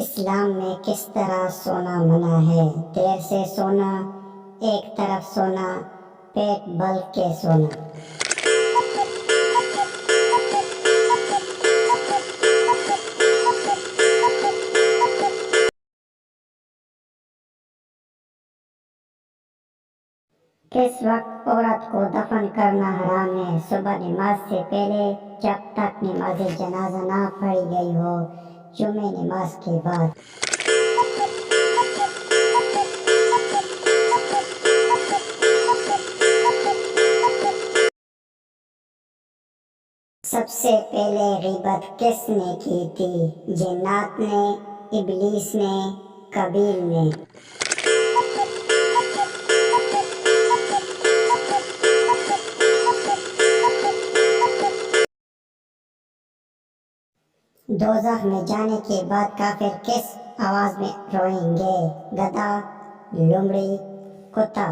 اسلام میں کس طرح سونا منع ہے؟ دیر سے سونا، ایک طرف سونا، پیٹ بل کے سونا۔ کس وقت عورت کو دفن کرنا حرام ہے؟ صبح نماز سے پہلے، جب تک نماز جنازہ نہ پڑھی گئی ہو، جمعہ نماز کے بعد۔ سب سے پہلے غیبت کس نے کی تھی؟ جنات نے، ابلیس نے، قابیل نے؟ دوزخ میں جانے کے بعد کافر کس آواز میں روئیں گے؟ گدھا، لومڑی، کتا؟